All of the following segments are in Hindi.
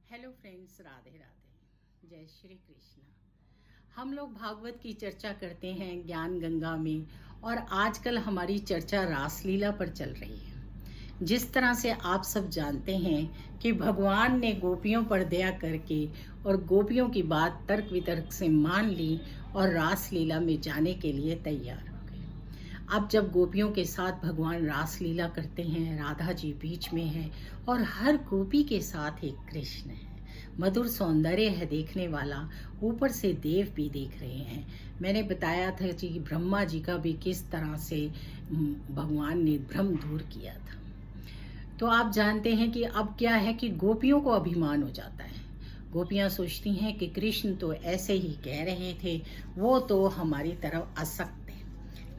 हेलो फ्रेंड्स, राधे राधे, जय श्री कृष्ण। हम लोग भागवत की चर्चा करते हैं ज्ञान गंगा में, और आजकल हमारी चर्चा रासलीला पर चल रही है। जिस तरह से आप सब जानते हैं कि भगवान ने गोपियों पर दया करके और गोपियों की बात तर्क वितर्क से मान ली और रासलीला में जाने के लिए तैयार हो गए। अब जब गोपियों के साथ भगवान रासलीला करते हैं, राधा जी बीच में है और हर गोपी के साथ एक कृष्ण है। मधुर सौंदर्य है देखने वाला, ऊपर से देव भी देख रहे हैं। मैंने बताया था कि ब्रह्मा जी का भी किस तरह से भगवान ने भ्रम दूर किया था। तो आप जानते हैं कि अब क्या है कि गोपियों को अभिमान हो जाता है। गोपियां सोचती हैं कि कृष्ण तो ऐसे ही कह रहे थे, वो तो हमारी तरफ आसक्त है।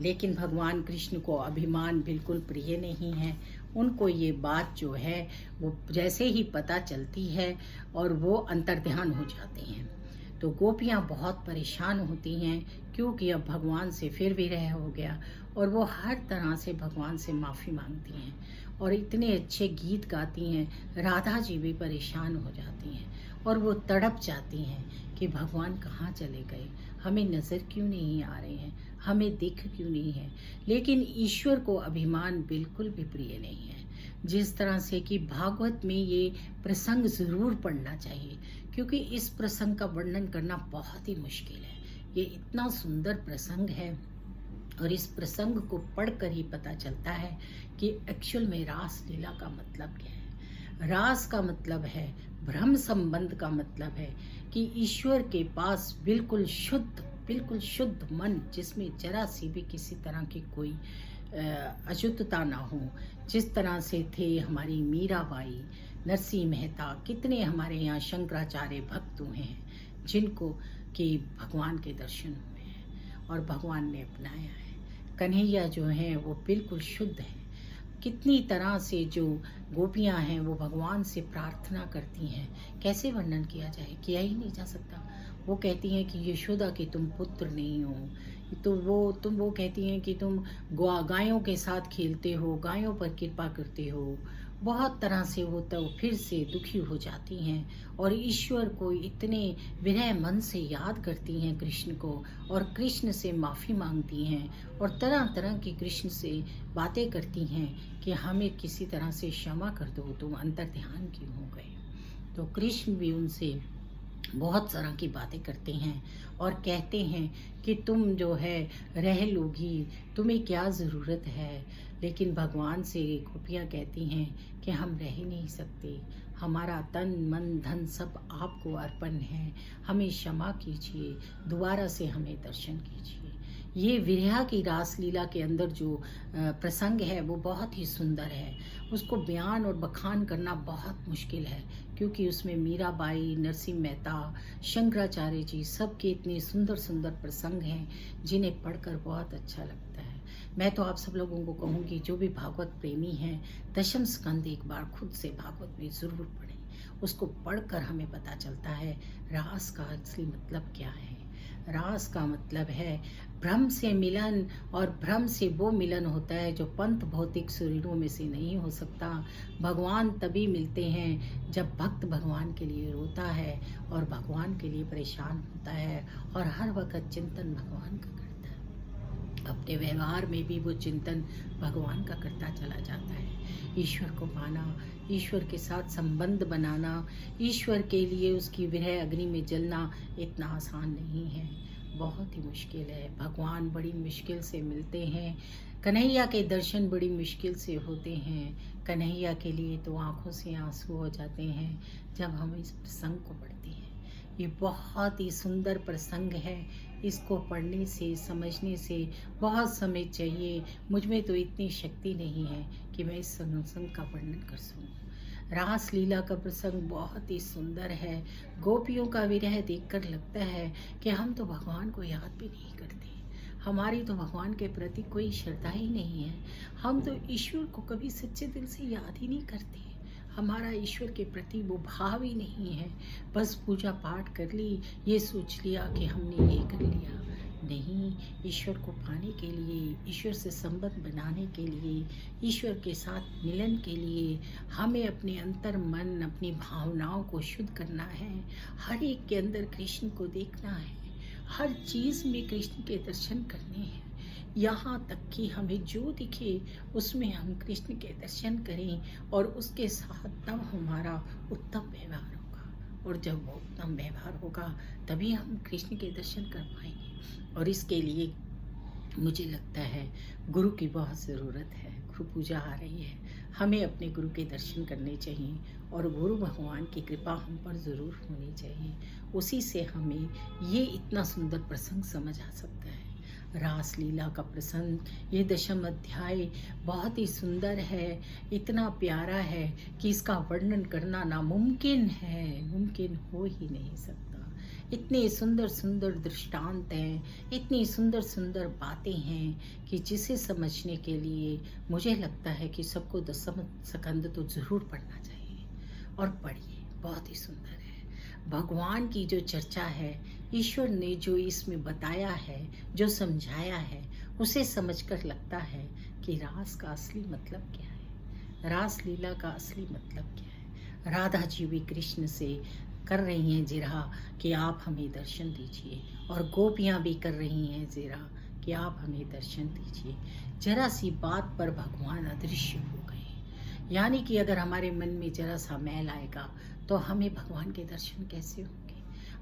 लेकिन भगवान कृष्ण को अभिमान बिल्कुल प्रिय नहीं है। उनको ये बात जो है वो जैसे ही पता चलती है और वो अंतर्ध्यान हो जाते हैं। तो गोपियां बहुत परेशान होती हैं, क्योंकि अब भगवान से फिर विरह हो गया और वो हर तरह से भगवान से माफ़ी मांगती हैं और इतने अच्छे गीत गाती हैं। राधा जी भी परेशान हो जाती हैं और वो तड़प जाती हैं कि भगवान कहाँ चले गए, हमें नज़र क्यों नहीं आ रहे हैं, हमें दिख क्यों नहीं है। लेकिन ईश्वर को अभिमान बिल्कुल भी प्रिय नहीं है। जिस तरह से कि भागवत में ये प्रसंग ज़रूर पढ़ना चाहिए, क्योंकि इस प्रसंग का वर्णन करना बहुत ही मुश्किल है। ये इतना सुंदर प्रसंग है और इस प्रसंग को पढ़कर ही पता चलता है कि एक्चुअल में रास लीला का मतलब क्या है। रास का मतलब है ब्रह्म संबंध, का मतलब है कि ईश्वर के पास बिल्कुल शुद्ध मन, जिसमें जरा सी भी किसी तरह की कोई अशुद्धता ना हो। जिस तरह से थे हमारी मीराबाई, नरसिंह मेहता, कितने हमारे यहाँ शंकराचार्य भक्त हुए हैं जिनको कि भगवान के दर्शन हुए हैं और भगवान ने अपनाया है। कन्हैया जो हैं वो बिल्कुल शुद्ध हैं। कितनी तरह से जो गोपियां हैं वो भगवान से प्रार्थना करती हैं, कैसे वर्णन किया जाए, किया ही नहीं जा सकता। वो कहती हैं कि यशोदा कि तुम पुत्र नहीं हो, तो वो कहती हैं कि तुम गायों के साथ खेलते हो, गायों पर कृपा करते हो। बहुत तरह से वो तो फिर से दुखी हो जाती हैं और ईश्वर को इतने विनय मन से याद करती हैं कृष्ण को, और कृष्ण से माफ़ी मांगती हैं और तरह तरह की कृष्ण से बातें करती हैं कि हमें किसी तरह से क्षमा कर दो, तुम अंतर्ध्यान क्यों हो गए। तो कृष्ण भी उनसे बहुत तरह की बातें करते हैं और कहते हैं कि तुम जो है रह लोगी, तुम्हें क्या ज़रूरत है। लेकिन भगवान से गोपियाँ कहती हैं कि हम रह ही नहीं सकते, हमारा तन मन धन सब आपको अर्पण है, हमें क्षमा कीजिए, दोबारा से हमें दर्शन कीजिए। ये विरह की रासलीला के अंदर जो प्रसंग है वो बहुत ही सुंदर है। उसको बयान और बखान करना बहुत मुश्किल है, क्योंकि उसमें मीराबाई, नरसिंह मेहता, शंकराचार्य जी सबके इतने सुंदर सुंदर प्रसंग हैं जिन्हें पढ़कर बहुत अच्छा लगता है। मैं तो आप सब लोगों को कहूँगी, जो भी भागवत प्रेमी हैं, दशम स्कंद एक बार खुद से भागवत में ज़रूर पढ़ें। उसको पढ़कर हमें पता चलता है रास का असली मतलब क्या है। रास का मतलब है ब्रह्म से मिलन, और ब्रह्म से वो मिलन होता है जो पंथ भौतिक शरीरों में से नहीं हो सकता। भगवान तभी मिलते हैं जब भक्त भगवान के लिए रोता है और भगवान के लिए परेशान होता है और हर वक्त चिंतन भगवान का करता है। अपने व्यवहार में भी वो चिंतन भगवान का करता चला जाता है। ईश्वर को पाना, ईश्वर के साथ संबंध बनाना, ईश्वर के लिए उसकी विरह अग्नि में जलना इतना आसान नहीं है, बहुत ही मुश्किल है। भगवान बड़ी मुश्किल से मिलते हैं, कन्हैया के दर्शन बड़ी मुश्किल से होते हैं। कन्हैया के लिए तो आंखों से आंसू हो जाते हैं जब हम इस प्रसंग को पढ़ते हैं। ये बहुत ही सुंदर प्रसंग है। इसको पढ़ने से, समझने से बहुत समय चाहिए। मुझ में तो इतनी शक्ति नहीं है कि मैं इस प्रसंग का वर्णन कर सकूं। रास लीला का प्रसंग बहुत ही सुंदर है। गोपियों का विरह देखकर लगता है कि हम तो भगवान को याद भी नहीं करते, हमारी तो भगवान के प्रति कोई श्रद्धा ही नहीं है। हम तो ईश्वर को कभी सच्चे दिल से याद ही नहीं करते, हमारा ईश्वर के प्रति वो भाव ही नहीं है। बस पूजा पाठ कर ली, ये सोच लिया कि हमने ये कर लिया। नहीं, ईश्वर को पाने के लिए, ईश्वर से संबंध बनाने के लिए, ईश्वर के साथ मिलन के लिए हमें अपने अंतर मन, अपनी भावनाओं को शुद्ध करना है। हर एक के अंदर कृष्ण को देखना है, हर चीज़ में कृष्ण के दर्शन करने हैं। यहाँ तक कि हमें जो दिखे उसमें हम कृष्ण के दर्शन करें और उसके साथ तब हमारा उत्तम व्यवहार होगा। और जब वो उत्तम व्यवहार होगा तभी हम कृष्ण के दर्शन कर पाएंगे। और इसके लिए मुझे लगता है गुरु की बहुत ज़रूरत है। गुरु पूजा आ रही है, हमें अपने गुरु के दर्शन करने चाहिए और गुरु भगवान की कृपा हम पर ज़रूर होनी चाहिए। उसी से हमें ये इतना सुंदर प्रसंग समझ आ सकता है। रास लीला का प्रसंग, ये दशम अध्याय बहुत ही सुंदर है, इतना प्यारा है कि इसका वर्णन करना नामुमकिन है, मुमकिन हो ही नहीं सकता। इतने सुंदर सुंदर दृष्टांत हैं, इतनी सुंदर सुंदर बातें हैं कि जिसे समझने के लिए मुझे लगता है कि सबको दशम स्कंद तो ज़रूर पढ़ना चाहिए। और पढ़िए, बहुत ही सुंदर है। भगवान की जो चर्चा है, ईश्वर ने जो इसमें बताया है, जो समझाया है, उसे समझकर लगता है कि रास का असली मतलब क्या है, रास लीला का असली मतलब क्या है। राधा जी भी कृष्ण से कर रही हैं जिरह कि आप हमें दर्शन दीजिए, और गोपियाँ भी कर रही हैं जिरह कि आप हमें दर्शन दीजिए। जरा सी बात पर भगवान अदृश्य हो गए। यानी कि अगर हमारे मन में जरा सा मैल आएगा तो हमें भगवान के दर्शन कैसे होंगे।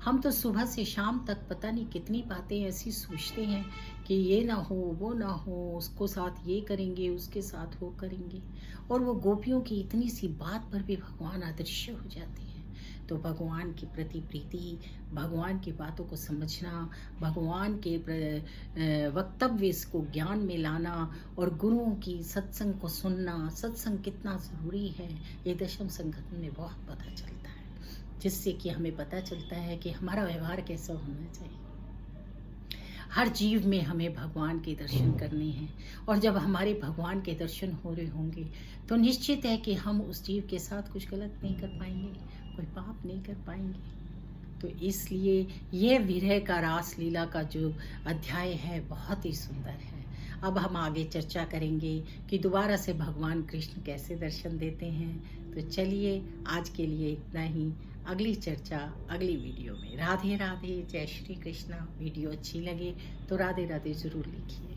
हम तो सुबह से शाम तक पता नहीं कितनी बातें ऐसी सोचते हैं कि ये ना हो, वो ना हो, उसको साथ ये करेंगे, उसके साथ वो करेंगे, और वो गोपियों की इतनी सी बात पर भी भगवान अदृश्य हो जाते हैं। तो भगवान के प्रति प्रीति, भगवान की बातों को समझना, भगवान के वक्तव्य को ज्ञान में लाना और गुरुओं की सत्संग को सुनना, सत्संग कितना ज़रूरी है, ये दशम संगत में बहुत पता चलता है। जिससे कि हमें पता चलता है कि हमारा व्यवहार कैसा होना चाहिए। हर जीव में हमें भगवान के दर्शन करने हैं, और जब हमारे भगवान के दर्शन हो रहे होंगे तो निश्चित है कि हम उस जीव के साथ कुछ गलत नहीं कर पाएंगे, कोई पाप नहीं कर पाएंगे। तो इसलिए ये विरह का रास लीला का जो अध्याय है बहुत ही सुंदर है। अब हम आगे चर्चा करेंगे कि दोबारा से भगवान कृष्ण कैसे दर्शन देते हैं। तो चलिए आज के लिए इतना ही, अगली चर्चा अगली वीडियो में। राधे राधे, जय श्री कृष्णा। वीडियो अच्छी लगे तो राधे राधे ज़रूर लिखिए।